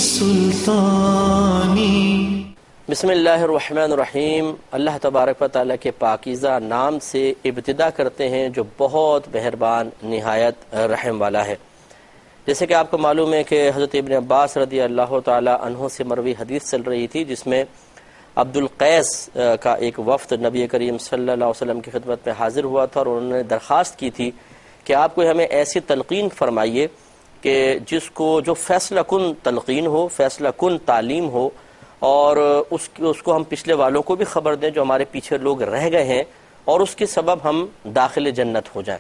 سلطانی. بسم اللہ الرحمن الرحیم. اللہ تبارک و تعالیٰ کے پاکیزہ نام سے ابتدا کرتے ہیں جو بہت مہربان نہایت رحم والا ہے. جیسے کہ آپ کو معلوم ہے کہ حضرت ابن عباس رضی اللہ تعالیٰ عنہ سے مروی حدیث چل رہی تھی جس میں عبد القیس کا ایک وفد نبی کریم صلی اللہ علیہ وسلم کی خدمت میں حاضر ہوا تھا اور انہوں نے درخواست کی تھی کہ آپ کو ہمیں ایسی تلقین فرمائیے کہ جس کو جو فیصلہ کن تلقین ہو، فیصلہ کن تعلیم ہو، اور اس کو ہم پچھلے والوں کو بھی خبر دیں جو ہمارے پیچھے لوگ رہ گئے ہیں اور اس کے سبب ہم داخل جنت ہو جائیں.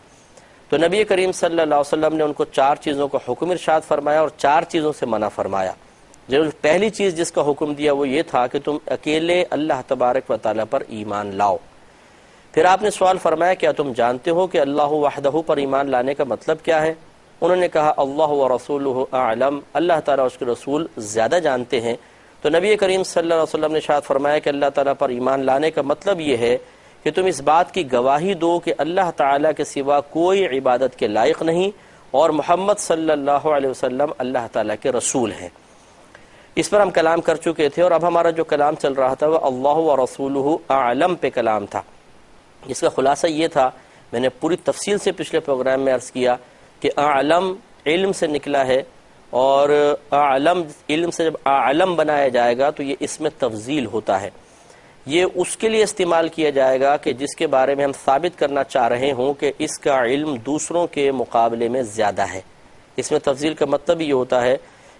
تو نبی کریم صلی اللہ علیہ وسلم نے ان کو 4 چیزوں کا حکم ارشاد فرمایا اور 4 چیزوں سے منع فرمایا. جو پہلی چیز جس کا حکم دیا وہ یہ تھا کہ تم اکیلے اللہ تبارک و تعالیٰ پر ایمان لاؤ. پھر آپ نے سوال فرمایا کیا تم جانتے ہو کہ اللہ وحدہ پر ایمان لانے کا مطلب کیا ہے؟ انہوں نے کہا اللہ ورسولہ اعلم، اللہ تعالیٰ اس کے رسول زیادہ جانتے ہیں. تو نبی کریم صلی اللہ علیہ وسلم نے ارشاد فرمایا کہ اللہ تعالیٰ پر ایمان لانے کا مطلب یہ ہے کہ تم اس بات کی گواہی دو کہ اللہ تعالیٰ کے سوا کوئی عبادت کے لائق نہیں اور محمد صلی اللہ علیہ وسلم اللہ تعالیٰ کے رسول ہیں. اس پر ہم کلام کر چکے تھے اور اب ہمارا جو کلام چل رہا تھا وہ اللہ ورسولہ اعلم پہ کلام تھا. اس کا خلاصہ یہ تھا، میں نے پوری تفصیل سے پچھلے پروگرام میں عرض کیا کہ اعلم علم سے نکلا ہے اور اعلم علم سے جب اعلم بنایا جائے گا تو یہ اسم تفضیل ہوتا ہے. یہ اس کے لیے استعمال کیا جائے گا کہ جس کے بارے میں ہم ثابت کرنا چاہ رہے ہوں کہ اس کا علم دوسروں کے مقابلے میں زیادہ ہے. اسم تفضیل کا مطلب یہ ہوتا ہے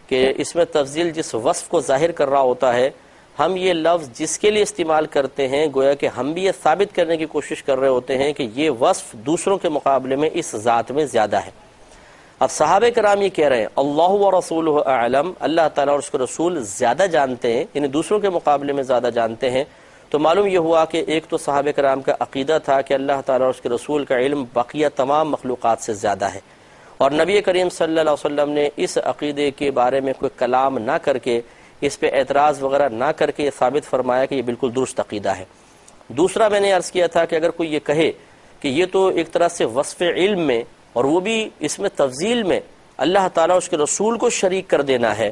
کہ اس میں تفضیل جس وصف کو ظاہر کر رہا ہوتا ہے، ہم یہ لفظ جس کے لیے استعمال کرتے ہیں گویا کہ ہم بھی یہ ثابت کرنے کی کوشش کر رہے ہوتے ہیں کہ یہ وصف دوسروں کے مقابلے میں اس ذات میں زیادہ ہے. اب صحابہ کرام یہ کہہ رہے ہیں اللہ ورسولہ اعلم، اللہ تعالیٰ اور اس کے رسول زیادہ جانتے ہیں، یعنی دوسروں کے مقابلے میں زیادہ جانتے ہیں. تو معلوم یہ ہوا کہ ایک تو صحابہ کرام کا عقیدہ تھا کہ اللہ تعالیٰ اور اس کے رسول کا علم بقیہ تمام مخلوقات سے زیادہ ہے، اور نبی کریم صلی اللہ علیہ وسلم نے اس عقیدے کے بارے میں کوئی کلام نہ کر کے، اس پہ اعتراض وغیرہ نہ کر کے یہ ثابت فرمایا کہ یہ بالکل درست عقیدہ ہے. دوسرا میں نے عرض کیا تھا کہ اگر کوئی یہ کہے کہ یہ تو ایک طرح سے وصف علم میں اور وہ بھی اس میں تفضیل میں اللہ تعالیٰ اس کے رسول کو شریک کر دینا ہے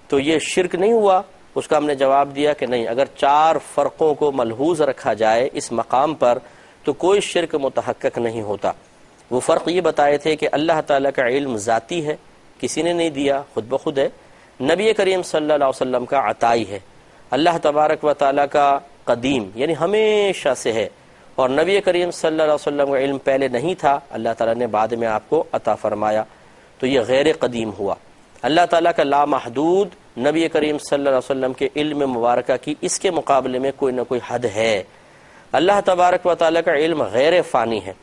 تو یہ شرک نہیں ہوا؟ اس کا ہم نے جواب دیا کہ نہیں، اگر 4 فرقوں کو ملحوظ رکھا جائے اس مقام پر تو کوئی شرک متحقق نہیں ہوتا. وہ فرق یہ بتائے تھے کہ اللہ تعالیٰ کا علم ذاتی ہے، کسی نے نہیں دیا، خود بخود ہے. نبی کریم صلی اللہ علیہ وسلم کا عطائی ہے. اللہ تبارک و تعالیٰ کا قدیم یعنی ہمیشہ سے ہے، اور نبی کریم صلی اللہ علیہ وسلم کا علم پہلے نہیں تھا، اللہ تعالیٰ نے بعد میں آپ کو عطا فرمایا، تو یہ غیر قدیم ہوا. اللہ تعالیٰ کا لامحدود، نبی کریم صلی اللہ علیہ وسلم کے علم مبارکہ کی اس کے مقابلے میں کوئی نہ کوئی حد ہے. اللہ تبارک و تعالیٰ کا علم غیر فانی ہے،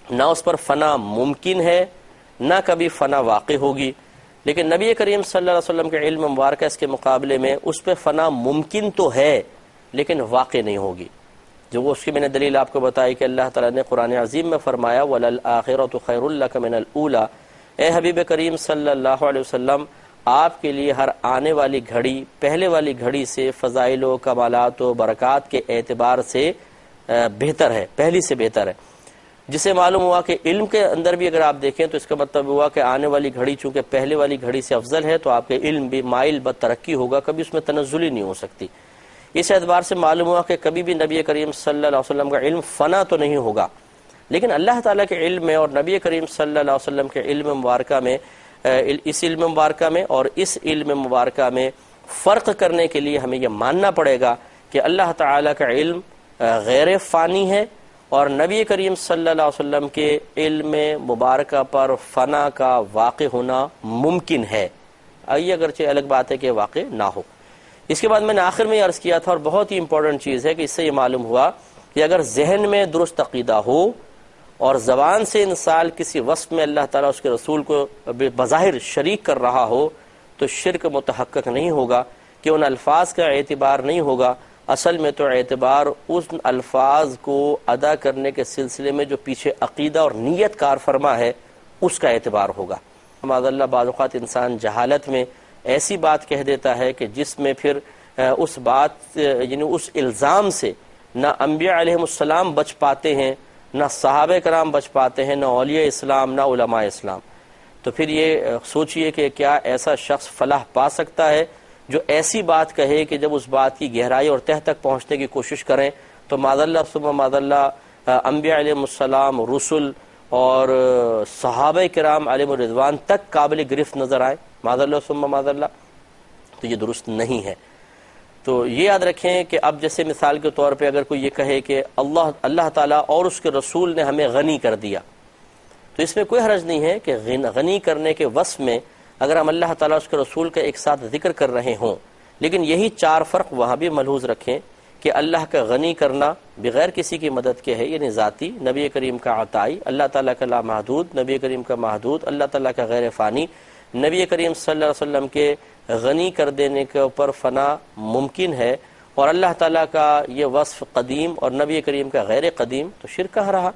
نہ اس پر فنا ممکن ہے نہ کبھی فنا واقع ہوگی. لیکن نبی کریم صلی اللہ علیہ وسلم کے علم مبارکہ اس کے مقابلے میں اس پہ فنا ممکن تو ہے لیکن واقع نہیں ہوگی. جو وہ اس کی میں نے دلیل آپ کو بتائی کہ اللہ تعالیٰ نے قرآن عظیم میں فرمایا وَلَلْآخِرَةُ خَيْرٌ لَكَ مِنَ الْأُولَى، اے حبیب کریم صلی اللہ علیہ وسلم آپ کے لیے ہر آنے والی گھڑی پہلے والی گھڑی سے فضائل و کمالات و برکات کے اعتبار سے بہتر ہے، پہلی سے بہتر ہے. جسے معلوم ہوا کہ علم کے اندر بھی اگر آپ دیکھیں تو اس کا مطلب ہوا کہ آنے والی گھڑی چونکہ پہلے والی گھڑی سے افضل ہے تو آپ کے علم بھی مائل بترقی ہوگا، کبھی اس میں تنزل ہی نہیں ہو سکتی. اس اعتبار سے معلوم ہوا کہ کبھی بھی نبی کریم صلی اللہ علیہ وسلم کا علم فنا تو نہیں ہوگا، لیکن اللہ تعالیٰ کے علم میں اور نبی کریم صلی اللہ علیہ وسلم کے علم مبارکہ میں، اس علم مبارکہ میں اور اس علم مبارکہ میں فرق کرنے کے لیے ہمیں یہ ماننا پڑے گا کہ اللہ تعالیٰ کا علم غیر فانی ہے اور نبی کریم صلی اللہ علیہ وسلم کے علم مبارکہ پر فنا کا واقع ہونا ممکن ہے، یہ اگرچہ الگ بات ہے کہ واقع نہ ہو. اس کے بعد میں نے آخر میں عرض کیا تھا اور بہت ہی امپورٹنٹ چیز ہے کہ اس سے یہ معلوم ہوا کہ اگر ذہن میں درست عقیدہ ہو اور زبان سے انسان کسی وصف میں اللہ تعالیٰ اس کے رسول کو بظاہر شریک کر رہا ہو تو شرک متحقق نہیں ہوگا کہ ان الفاظ کا اعتبار نہیں ہوگا. اصل میں تو اعتبار ان الفاظ کو ادا کرنے کے سلسلے میں جو پیچھے عقیدہ اور نیت کار فرما ہے اس کا اعتبار ہوگا. معاذ اللہ بعض اوقات انسان جہالت میں ایسی بات کہہ دیتا ہے کہ جس میں پھر اس بات یعنی اس الزام سے نہ انبیاء علیہم السلام بچ پاتے ہیں، نہ صحابہ کرام بچ پاتے ہیں، نہ اولیاء اسلام، نہ علماء اسلام. تو پھر یہ سوچئے کہ کیا ایسا شخص فلاح پا سکتا ہے جو ایسی بات کہے کہ جب اس بات کی گہرائی اور تہ تک پہنچنے کی کوشش کریں تو معاذ اللہ ثم معاذ اللہ انبیاء علیہ السلام، رسل اور صحابہ کرام علیہ الرضوان تک قابل گرفت نظر آئے، معاذ اللہ ثم معاذ اللہ، تو یہ درست نہیں ہے۔ تو یہ یاد رکھیں کہ اب جیسے مثال کے طور پہ اگر کوئی یہ کہے کہ اللہ تعالیٰ اور اس کے رسول نے ہمیں غنی کر دیا، تو اس میں کوئی حرج نہیں ہے کہ غنی کرنے کے وصف میں اگر ہم اللہ تعالیٰ اس کے رسول کا ایک ساتھ ذکر کر رہے ہوں، لیکن یہی چار فرق وہاں بھی ملحوظ رکھیں کہ اللہ کا غنی کرنا بغیر کسی کی مدد کے ہے، یعنی ذاتی، نبی کریم کا عطائی، اللہ تعالیٰ کا لامحدود، نبی کریم کا محدود، اللہ تعالیٰ کا غیر فانی، نبی کریم صلی اللہ علیہ وسلم کے غنی کر دینے کے اوپر فنا ممکن ہے، اور اللہ تعالیٰ کا یہ وصف قدیم اور نبی کریم کا غیر قدیم، تو شرک کہاں رہا؟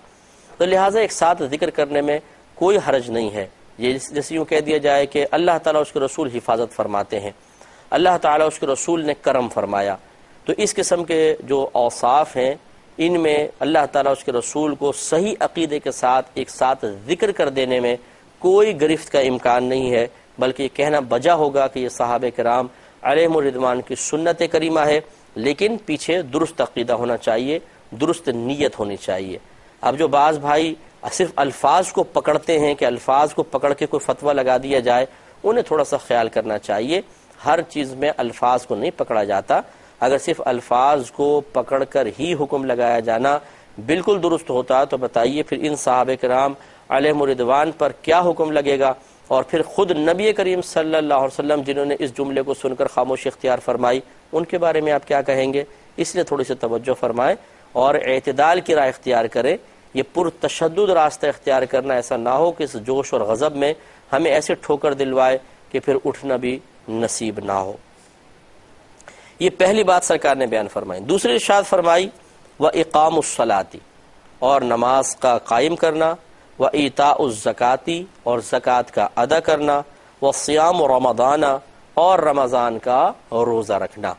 تو لہٰذا ایک ساتھ ذکر کرنے میں کوئی حرج نہیں ہے۔ یہ جیسے یوں کہہ دیا جائے کہ اللہ تعالیٰ اس کے رسول حفاظت فرماتے ہیں، اللہ تعالیٰ اس کے رسول نے کرم فرمایا، تو اس قسم کے جو اوصاف ہیں ان میں اللہ تعالیٰ اس کے رسول کو صحیح عقیدے کے ساتھ ایک ساتھ ذکر کر دینے میں کوئی گرفت کا امکان نہیں ہے، بلکہ یہ کہنا بجا ہوگا کہ یہ صحابہ کرام علیہم الرضوان کی سنت کریمہ ہے، لیکن پیچھے درست عقیدہ ہونا چاہیے، درست نیت ہونی چاہیے۔ اب جو بعض بھائی صرف الفاظ کو پکڑتے ہیں کہ الفاظ کو پکڑ کے کوئی فتویٰ لگا دیا جائے، انہیں تھوڑا سا خیال کرنا چاہیے، ہر چیز میں الفاظ کو نہیں پکڑا جاتا۔ اگر صرف الفاظ کو پکڑ کر ہی حکم لگایا جانا بالکل درست ہوتا تو بتائیے پھر ان صحابہ کرام علیہم الرضوان پر کیا حکم لگے گا، اور پھر خود نبی کریم صلی اللہ علیہ وسلم جنہوں نے اس جملے کو سن کر خاموشی اختیار فرمائی، ان کے بارے میں آپ کیا کہیں گے؟ اس لیے تھوڑی سی توجہ فرمائیں اور اعتدال کی راہ اختیار کریں۔ یہ پرتشدد راستہ اختیار کرنا ایسا نہ ہو کہ اس جوش اور غضب میں ہمیں ایسے ٹھوکر دلوائے کہ پھر اٹھنا بھی نصیب نہ ہو۔ یہ پہلی بات سرکار نے بیان فرمائی۔ دوسری ارشاد فرمائی وَإِقَامُ الصَّلَاةِ، اور نماز کا قائم کرنا، وَإِيتَاءُ الزَّكَاةِ، اور زکوٰۃ کا ادا کرنا، وَصِيَامُ رَمَضَانَ، اور رمضان کا روزہ رکھنا۔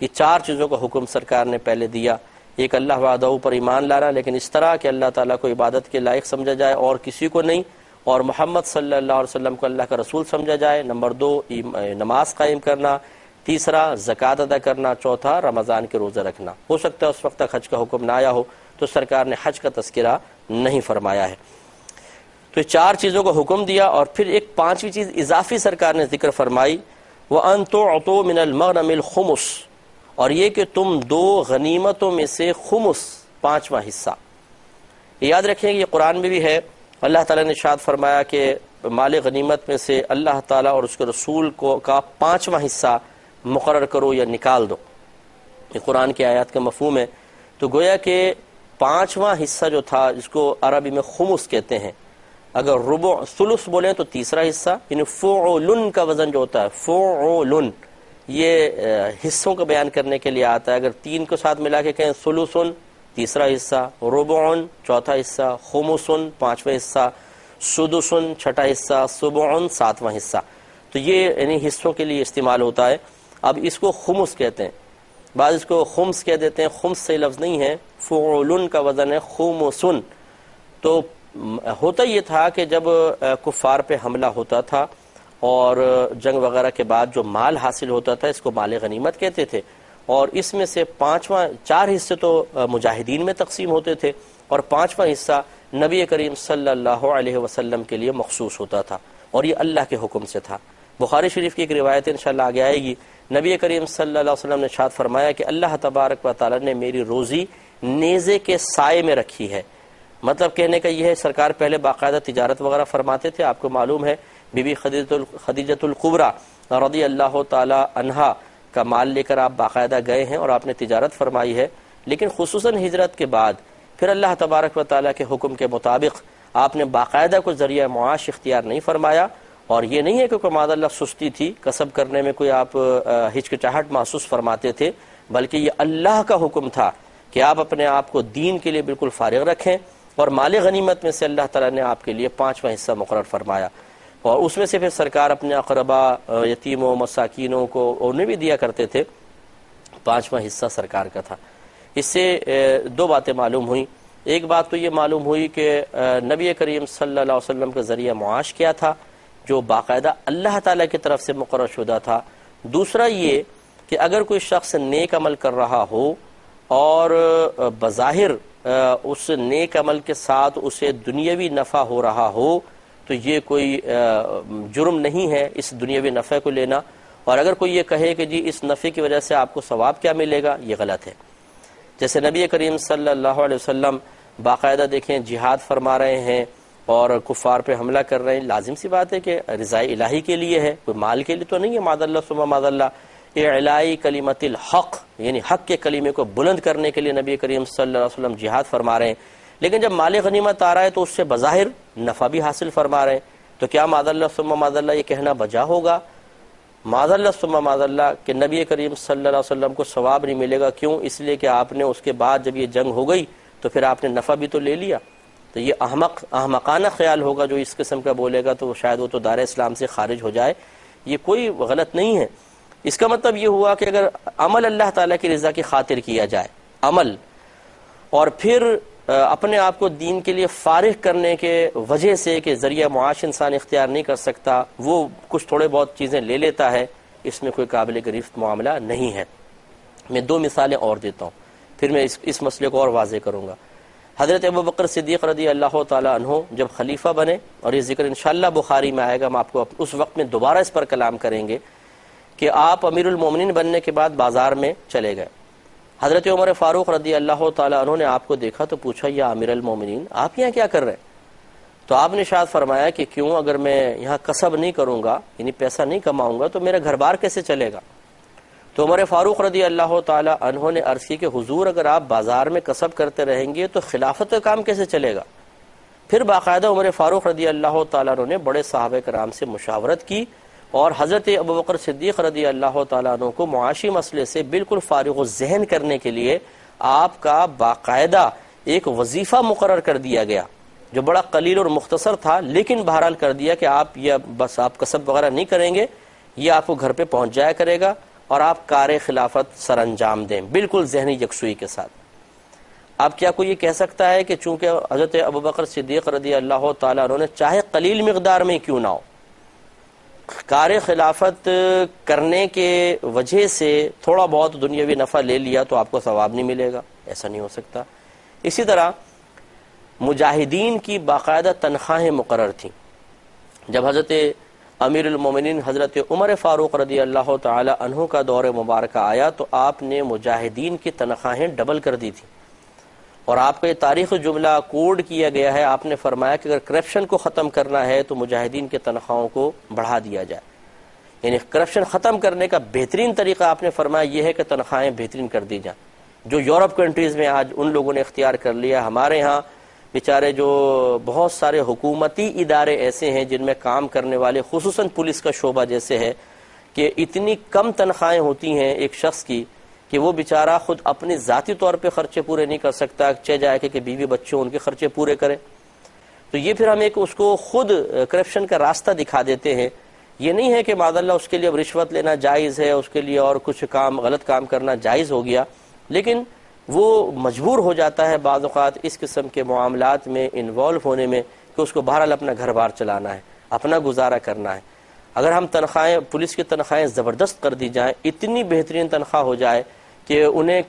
یہ چار چیزوں کا حکم سرکار نے پہلے دیا۔ ایک اللہ وحدہ پر ایمان لانا، لیکن اس طرح کہ اللہ تعالیٰ کو عبادت کے لائق سمجھا جائے اور کسی کو نہیں، اور محمد صلی اللہ علیہ وسلم کو اللہ کا رسول سمجھا جائے۔ نمبر دو نماز قائم کرنا، تیسرا زکوٰۃ ادا کرنا، چوتھا رمضان کے روزے رکھنا۔ ہو سکتا ہے اس وقت تک حج کا حکم نہ آیا ہو تو سرکار نے حج کا تذکرہ نہیں فرمایا ہے۔ تو یہ چار چیزوں کا حکم دیا، اور پھر ایک پانچویں چیز اضافی سرکار نے ذکر فرمائی وَأَن تُعْطُوا مِنَ الْمَغْنَمِ الْخُمُسَ، اور یہ کہ تم دو غنیمتوں میں سے خمس، پانچواں حصہ۔ یہ یاد رکھیں کہ یہ قرآن میں بھی ہے، اللہ تعالیٰ نے ارشاد فرمایا کہ مال غنیمت میں سے اللہ تعالیٰ اور اس کے رسول کا پانچواں حصہ مقرر کرو یا نکال دو۔ یہ قرآن کی آیات کا مفہوم ہے۔ تو گویا کہ پانچواں حصہ جو تھا، جس کو عربی میں خمس کہتے ہیں، اگر ربع ثلث بولیں تو تیسرا حصہ، یعنی فعلن کا وزن جو ہوتا ہے، فعلن، یہ حصوں کا بیان کرنے کے لیے آتا ہے۔ اگر تین کو ساتھ ملا کے کہیں ثلثن تیسرا حصہ، ربعن چوتھا حصہ، خمسن پانچواں حصہ، سدسن چھٹا حصہ، سبعن ساتواں حصہ، تو یہ یعنی حصوں کے لیے استعمال ہوتا ہے۔ اب اس کو خمس کہتے ہیں، بعض اس کو خمس کہہ دیتے ہیں، خمس صحیح لفظ نہیں ہے، فعلن کا وزن ہے خمسن۔ تو ہوتا یہ تھا کہ جب کفار پہ حملہ ہوتا تھا اور جنگ وغیرہ کے بعد جو مال حاصل ہوتا تھا اس کو مال غنیمت کہتے تھے، اور اس میں سے چار حصے تو مجاہدین میں تقسیم ہوتے تھے، اور پانچواں حصہ نبی کریم صلی اللہ علیہ وسلم کے لیے مخصوص ہوتا تھا، اور یہ اللہ کے حکم سے تھا۔ بخاری شریف کی ایک روایت انشاءاللہ آگے آئے گی، نبی کریم صلی اللہ علیہ وسلم نے ارشاد فرمایا کہ اللہ تبارک و تعالی نے میری روزی نیزے کے سائے میں رکھی ہے۔ مطلب کہنے کا یہ ہے، سرکار پہلے باقاعدہ تجارت وغیرہ فرماتے تھے، آپ کو معلوم ہے بی بی خدیجۃ الکبریٰ رضی اللہ تعالی عنہا کا مال لے کر آپ باقاعدہ گئے ہیں اور آپ نے تجارت فرمائی ہے، لیکن خصوصاً ہجرت کے بعد پھر اللہ تبارک و تعالیٰ کے حکم کے مطابق آپ نے باقاعدہ کوئی ذریعہ معاش اختیار نہیں فرمایا، اور یہ نہیں ہے کہ کوئی معاذ اللہ سستی تھی، کسب کرنے میں کوئی آپ ہچکچاہٹ محسوس فرماتے تھے، بلکہ یہ اللہ کا حکم تھا کہ آپ اپنے آپ کو دین کے لیے بالکل فارغ رکھیں، اور مال غنیمت میں سے اللہ تعالیٰ نے آپ کے لیے پانچواں حصہ مقرر فرمایا، اور اس میں سے پھر سرکار اپنے اقربا، یتیموں، مساکینوں کو انہیں بھی دیا کرتے تھے، پانچواں حصہ سرکار کا تھا۔ اس سے دو باتیں معلوم ہوئیں۔ ایک بات تو یہ معلوم ہوئی کہ نبی کریم صلی اللہ علیہ وسلم کا ذریعہ معاش کیا تھا، جو باقاعدہ اللہ تعالیٰ کی طرف سے مقرر شدہ تھا۔ دوسرا یہ کہ اگر کوئی شخص نیک عمل کر رہا ہو اور بظاہر اس نیک عمل کے ساتھ اسے دنیاوی نفع ہو رہا ہو تو یہ کوئی جرم نہیں ہے اس دنیاوی نفع کو لینا، اور اگر کوئی یہ کہے کہ جی اس نفع کی وجہ سے آپ کو ثواب کیا ملے گا، یہ غلط ہے۔ جیسے نبی کریم صلی اللہ علیہ وسلم باقاعدہ دیکھیں جہاد فرما رہے ہیں اور کفار پہ حملہ کر رہے ہیں، لازم سی بات ہے کہ رضائے الہی کے لیے ہے، کوئی مال کے لیے تو نہیں ہے، معاذ اللہ ثم معاذ اللہ۔ اعلائی کلمت الحق یعنی حق کے کلمے کو بلند کرنے کے لیے نبی کریم صلی اللہ علیہ وسلم جہاد فرما رہے ہیں، لیکن جب مال غنیمت آ رہا ہے تو اس سے بظاہر نفع بھی حاصل فرما رہے ہیں، تو کیا معاذ اللہ ثم معاذ اللہ یہ کہنا بجا ہوگا؟ معاذ اللہ ثم معاذ اللہ کہ نبی کریم صلی اللہ علیہ وسلم کو ثواب نہیں ملے گا، کیوں؟ اس لیے کہ آپ نے اس کے بعد جب یہ جنگ ہو گئی تو پھر آپ نے نفع بھی تو لے لیا۔ تو یہ احمقانہ خیال ہوگا جو اس قسم کا بولے گا، تو شاید وہ تو دار اسلام سے خارج ہو جائے۔ یہ کوئی غلط نہیں ہے۔ اس کا مطلب یہ ہوا کہ اگر عمل اللہ تعالیٰ کی رضا کی خاطر کیا جائے عمل، اور پھر اپنے آپ کو دین کے لیے فارغ کرنے کے وجہ سے کہ ذریعہ معاش انسان اختیار نہیں کر سکتا، وہ کچھ تھوڑے بہت چیزیں لے لیتا ہے، اس میں کوئی قابل گرفت معاملہ نہیں ہے۔ میں دو مثالیں اور دیتا ہوں، پھر میں اس مسئلے کو اور واضح کروں گا۔ حضرت ابوبکر صدیق رضی اللہ تعالیٰ عنہ جب خلیفہ بنے، اور یہ ذکر انشاءاللہ بخاری میں آئے گا، ہم آپ کو اس وقت میں دوبارہ اس پر کلام کریں گے، کہ آپ امیر المومنین بننے کے بعد بازار میں چلے گئے۔ حضرت عمر فاروق رضی اللہ تعالیٰ عنہ نے آپ کو دیکھا تو پوچھا، یا امیر المومنین آپ یہاں کیا کر رہے ہیں؟ تو آپ نے ارشاد فرمایا کہ کیوں، اگر میں یہاں کسب نہیں کروں گا یعنی پیسہ نہیں کماؤں گا تو میرا گھر بار کیسے چلے گا؟ تو عمر فاروق رضی اللہ تعالیٰ عنہ نے عرض کی کہ حضور اگر آپ بازار میں کسب کرتے رہیں گے تو خلافت کا کام کیسے چلے گا؟ پھر باقاعدہ عمر فاروق رضی اللہ تعالیٰ عنہ نے بڑے صحابہ کرام سے مشاورت کی، اور حضرت ابوبکر صدیق رضی اللہ تعالیٰ عنہ کو معاشی مسئلے سے بالکل فارغ الذہن کرنے کے لیے آپ کا باقاعدہ ایک وظیفہ مقرر کر دیا گیا، جو بڑا قلیل اور مختصر تھا، لیکن بہرحال کر دیا کہ آپ یہ بس آپ کسب وغیرہ نہیں کریں گے، یہ آپ کو گھر پہ پہنچ جایا کرے گا اور آپ کار خلافت سر انجام دیں بالکل ذہنی یکسوئی کے ساتھ۔ اب کیا کوئی یہ کہہ سکتا ہے کہ چونکہ حضرت ابوبکر صدیق رضی اللہ تعالیٰ عنہ نے چاہے قلیل مقدار میں کیوں نہ ہو کار خلافت کرنے کے وجہ سے تھوڑا بہت دنیاوی نفع لے لیا تو آپ کو ثواب نہیں ملے گا؟ ایسا نہیں ہو سکتا۔ اسی طرح مجاہدین کی باقاعدہ تنخواہیں مقرر تھیں۔ جب حضرت امیر المومنین حضرت عمر فاروق رضی اللہ تعالی عنہ کا دور مبارکہ آیا تو آپ نے مجاہدین کی تنخواہیں ڈبل کر دی تھی، اور آپ کا یہ تاریخ جملہ کوڈ کیا گیا ہے۔ آپ نے فرمایا کہ اگر کرپشن کو ختم کرنا ہے تو مجاہدین کے تنخواہوں کو بڑھا دیا جائے، یعنی کرپشن ختم کرنے کا بہترین طریقہ آپ نے فرمایا یہ ہے کہ تنخواہیں بہترین کر دی جائیں، جو یورپ کنٹریز میں آج ان لوگوں نے اختیار کر لیا۔ ہمارے ہاں بیچارے جو بہت سارے حکومتی ادارے ایسے ہیں جن میں کام کرنے والے، خصوصاً پولیس کا شعبہ جیسے ہے، کہ اتنی کم تنخواہیں ہوتی ہیں ایک شخص کی کہ وہ بیچارہ خود اپنے ذاتی طور پہ خرچے پورے نہیں کر سکتا، چاہے جائے کہ بیوی بچوں ان کے خرچے پورے کرے۔ تو یہ پھر ہم ایک اس کو خود کرپشن کا راستہ دکھا دیتے ہیں۔ یہ نہیں ہے کہ معاذ اللہ اس کے لیے اب رشوت لینا جائز ہے، اس کے لیے اور کچھ کام غلط کام کرنا جائز ہو گیا، لیکن وہ مجبور ہو جاتا ہے بعض اوقات اس قسم کے معاملات میں انوالو ہونے میں کہ اس کو بہرحال اپنا گھر بار چلانا ہے، اپنا گزارا کرنا ہے۔ اگر ہم تنخواہیں، پولیس کی تنخواہیں زبردست کر دی جائیں، اتنی بہترین تنخواہ ہو جائے کہ انہیں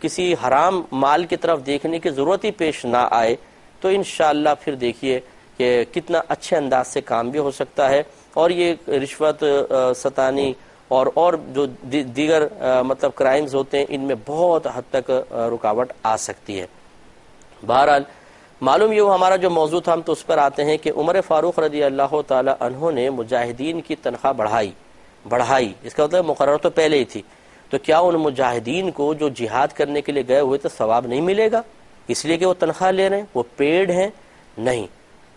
کسی حرام مال کی طرف دیکھنے کی ضرورت ہی پیش نہ آئے، تو انشاءاللہ پھر دیکھیے کہ کتنا اچھے انداز سے کام بھی ہو سکتا ہے، اور یہ رشوت ستانی اور جو دیگر مطلب کرائمز ہوتے ہیں ان میں بہت حد تک رکاوٹ آ سکتی ہے۔ بہرحال معلوم یہ ہمارا جو موضوع تھا، ہم تو اس پر آتے ہیں کہ عمر فاروق رضی اللہ تعالی عنہ نے مجاہدین کی تنخواہ بڑھائی، اس کا مطلب مقرر تو پہلے ہی تھی، تو کیا ان مجاہدین کو جو جہاد کرنے کے لیے گئے ہوئے تو ثواب نہیں ملے گا اس لیے کہ وہ تنخواہ لے رہے ہیں، وہ پیڈ ہیں؟ نہیں،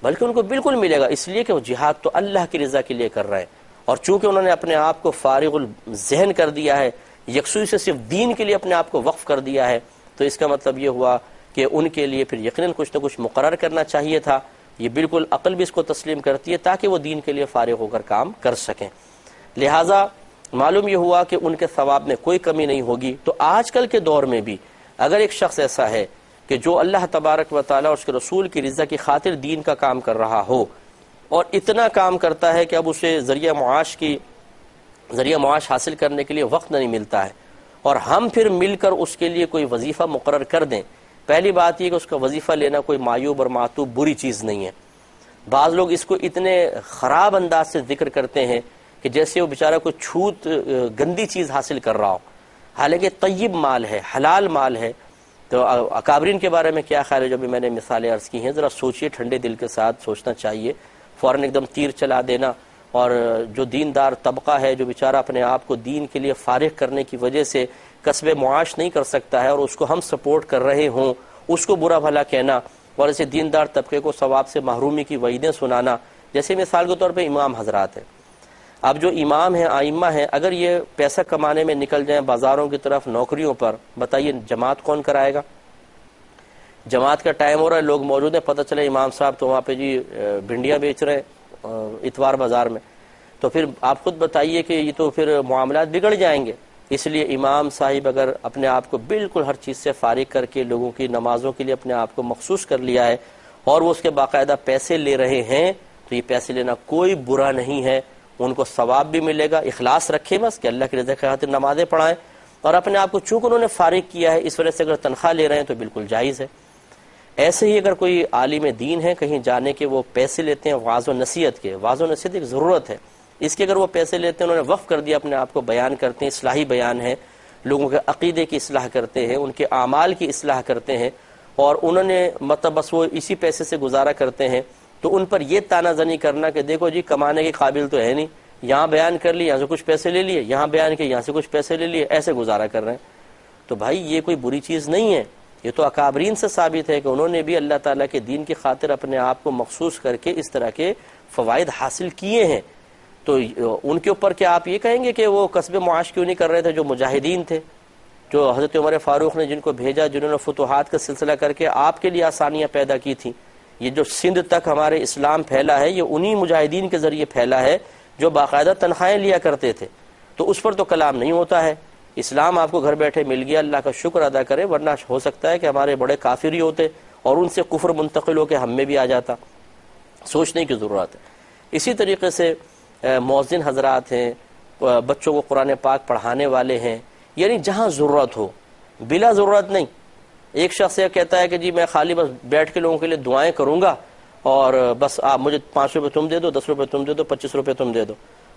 بلکہ ان کو بالکل ملے گا، اس لیے کہ وہ جہاد تو اللہ کی رضا کے لیے کر رہے ہیں، اور چونکہ انہوں نے اپنے آپ کو فارغ الذہن کر دیا ہے، یکسوئی سے صرف دین کے لیے اپنے آپ کو وقف کر دیا ہے، تو اس کا مطلب یہ ہوا کہ ان کے لیے پھر یقیناً کچھ نہ کچھ مقرر کرنا چاہیے تھا۔ یہ بالکل عقل بھی اس کو تسلیم کرتی ہے تاکہ وہ دین کے لیے فارغ ہو کر کام کر سکیں۔ لہٰذا معلوم یہ ہوا کہ ان کے ثواب میں کوئی کمی نہیں ہوگی۔ تو آج کل کے دور میں بھی اگر ایک شخص ایسا ہے کہ جو اللہ تبارک و تعالیٰ اور اس کے رسول کی رضا کی خاطر دین کا کام کر رہا ہو، اور اتنا کام کرتا ہے کہ اب اسے ذریعہ معاش حاصل کرنے کے لیے وقت نہیں ملتا ہے، اور ہم پھر مل کر اس کے لیے کوئی وظیفہ مقرر کر دیں۔ پہلی بات یہ کہ اس کا وظیفہ لینا کوئی معیوب اور معتوب بری چیز نہیں ہے۔ بعض لوگ اس کو اتنے خراب انداز سے ذکر کرتے ہیں کہ جیسے وہ بیچارہ کوئی چھوت گندی چیز حاصل کر رہا ہو، حالانکہ طیب مال ہے، حلال مال ہے۔ تو اکابرین کے بارے میں کیا خیال ہے؟ جو بھی میں نے مثالیں عرض کی ہیں، ذرا سوچئے، ٹھنڈے دل کے ساتھ سوچنا چاہیے۔ فوراً ایک دم تیر چلا دینا، اور جو دیندار طبقہ ہے، جو بیچارہ اپنے آپ کو دین کے لیے فارغ کرنے کی وجہ سے کسب معاش نہیں کر سکتا ہے، اور اس کو ہم سپورٹ کر رہے ہوں، اس کو برا بھلا کہنا اور اسے دیندار طبقے کو ثواب سے محرومی کی وعیدیں سنانا۔ جیسے مثال کے طور پہ امام حضرات ہیں، اب جو امام ہیں، آئمہ ہیں، اگر یہ پیسہ کمانے میں نکل جائیں بازاروں کی طرف، نوکریوں پر، بتائیے جماعت کون کرائے گا؟ جماعت کا ٹائم ہو رہا ہے، لوگ موجود ہیں، پتہ چلے امام صاحب تو وہاں پہ جی بھنڈیاں بیچ رہے ہیں اتوار بازار میں، تو پھر آپ خود بتائیے کہ یہ تو پھر معاملات بگڑ جائیں گے۔ اس لیے امام صاحب اگر اپنے آپ کو بالکل ہر چیز سے فارغ کر کے لوگوں کی نمازوں کے لیے اپنے آپ کو مخصوص کر لیا ہے، اور وہ اس کے باقاعدہ پیسے لے رہے ہیں، تو یہ پیسے لینا کوئی برا نہیں ہے، ان کو ثواب بھی ملے گا۔ اخلاص رکھے بس کہ اللہ کی رضا کی خاطر نمازیں پڑھائیں، اور اپنے آپ کو چونکہ انہوں نے فارغ کیا ہے، اس وجہ سے اگر تنخواہ لے رہے ہیں تو بالکل جائز ہے۔ ایسے ہی اگر کوئی عالم دین ہے، کہیں جانے کے وہ پیسے لیتے ہیں وعظ و نصیحت کے، وعظ و نصیحت ایک ضرورت ہے، اس کے اگر وہ پیسے لیتے ہیں، انہوں نے وقف کر دیا اپنے آپ کو، بیان کرتے ہیں، اصلاحی بیان ہے، لوگوں کے عقیدے کی اصلاح کرتے ہیں، ان کے اعمال کی اصلاح کرتے ہیں، اور انہوں نے مطلب بس وہ اسی پیسے سے گزارا کرتے ہیں، تو ان پر یہ طعنہ زنی کرنا کہ دیکھو جی کمانے کے قابل تو ہے نہیں، یہاں بیان کر لی، یہاں سے کچھ پیسے لے لیے، یہاں بیان کیا، یہاں سے کچھ پیسے لے لیے، ایسے گزارا کر رہے ہیں، تو بھائی یہ کوئی بری چیز نہیں ہے۔ یہ تو اکابرین سے ثابت ہے کہ انہوں نے بھی اللہ تعالیٰ کے دین کی خاطر اپنے آپ کو مخصوص کر کے اس طرح کے فوائد حاصل کیے ہیں، تو ان کے اوپر کیا آپ یہ کہیں گے کہ وہ کسب معاش کیوں نہیں کر رہے تھے؟ جو مجاہدین تھے، جو حضرت عمر فاروق نے جن کو بھیجا، جنہوں نے فتوحات کا سلسلہ کر کے آپ کے لیے آسانیاں پیدا کی تھیں، یہ جو سندھ تک ہمارے اسلام پھیلا ہے، یہ انہی مجاہدین کے ذریعے پھیلا ہے جو باقاعدہ تنخواہیں لیا کرتے تھے، تو اس پر تو کلام نہیں ہوتا ہے۔ اسلام آپ کو گھر بیٹھے مل گیا، اللہ کا شکر ادا کرے، ورنہ ہو سکتا ہے کہ ہمارے بڑے کافر ہی ہوتے اور ان سے کفر منتقل ہو کے ہم میں بھی آ جاتا۔ سوچنے کی ضرورت ہے۔ اسی طریقے سے مؤذن حضرات ہیں، بچوں کو قرآن پاک پڑھانے والے ہیں، یعنی جہاں ضرورت ہو، بلا ضرورت نہیں۔ ایک شخص یہ کہتا ہے کہ جی میں خالی بس بیٹھ کے لوگوں کے لیے دعائیں کروں گا، اور بس آپ مجھے 5 روپے تم دے دو، 10 روپے تم دے دو، 25 روپے تم دے دو،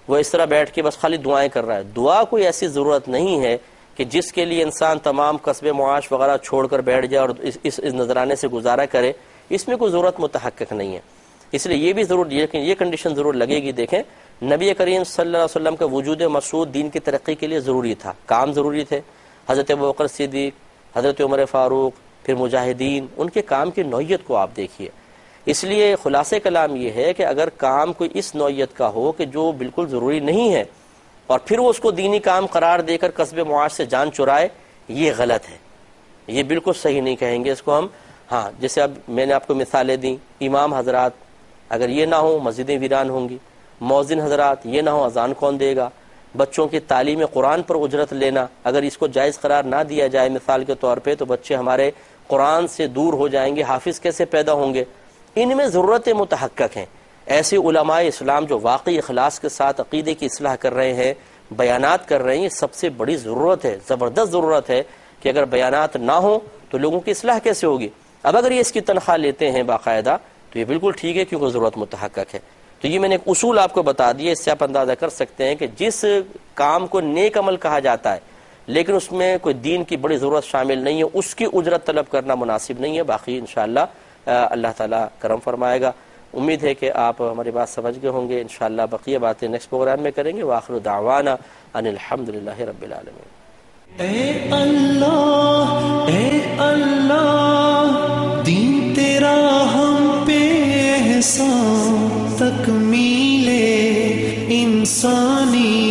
وہ اس طرح بیٹھ کے بس خالی دعائیں کر رہا ہے۔ دعا کوئی ایسی ضرورت نہیں ہے کہ جس کے لیے انسان تمام کسب معاش وغیرہ چھوڑ کر بیٹھ جائے اور اس نذرانے سے گزارا کرے، اس میں کوئی ضرورت متحقق نہیں ہے۔ اس لیے یہ بھی ضرور یہ کنڈیشن ضرور لگے گی۔ دیکھیں نبی کریم صلی اللہ علیہ وسلم کا وجود مسعود دین کی ترقی کے لیے ضروری تھا، کام ضروری تھے۔ حضرت ابوبکر صدیق، حضرت عمر فاروق، پھر مجاہدین، ان کے کام کی نوعیت کو آپ دیکھیے۔ اس لیے خلاصہ کلام یہ ہے کہ اگر کام کوئی اس نوعیت کا ہو کہ جو بالکل ضروری نہیں ہے، اور پھر وہ اس کو دینی کام قرار دے کر کسب معاش سے جان چرائے، یہ غلط ہے، یہ بالکل صحیح نہیں کہیں گے اس کو ہم۔ ہاں جیسے اب میں نے آپ کو مثالیں دیں، امام حضرات اگر یہ نہ ہو مسجدیں ویران ہوں گی، مؤذن حضرات یہ نہ ہو اذان کون دے گا، بچوں کی تعلیم قرآن پر اجرت لینا اگر اس کو جائز قرار نہ دیا جائے مثال کے طور پہ، تو بچے ہمارے قرآن سے دور ہو جائیں گے، حافظ کیسے پیدا ہوں گے؟ ان میں ضرورتیں متحقق ہیں۔ ایسے علماء اسلام جو واقعی اخلاص کے ساتھ عقیدے کی اصلاح کر رہے ہیں، بیانات کر رہے ہیں، یہ سب سے بڑی ضرورت ہے، زبردست ضرورت ہے کہ اگر بیانات نہ ہوں تو لوگوں کی اصلاح کیسے ہوگی؟ اب اگر یہ اس کی تنخواہ لیتے ہیں باقاعدہ تو یہ بالکل ٹھیک ہے، کیونکہ ضرورت متحقق ہے۔ تو یہ میں نے ایک اصول آپ کو بتا دیا، اس سے آپ اندازہ کر سکتے ہیں کہ جس کام کو نیک عمل کہا جاتا ہے لیکن اس میں کوئی دین کی بڑی ضرورت شامل نہیں ہے، اس کی اجرت طلب کرنا مناسب نہیں ہے۔ باقی انشاءاللہ اللہ تعالیٰ کرم فرمائے گا۔ امید ہے کہ آپ ہماری بات سمجھ گئے ہوں گے۔ انشاءاللہ بقیہ باتیں نیکسٹ پروگرام میں کریں گے۔ وآخر دعوانا ان الحمدللہ رب العالمین۔ اے اللہ دین تیرا ہم پہ احسان، تکمیل انسانی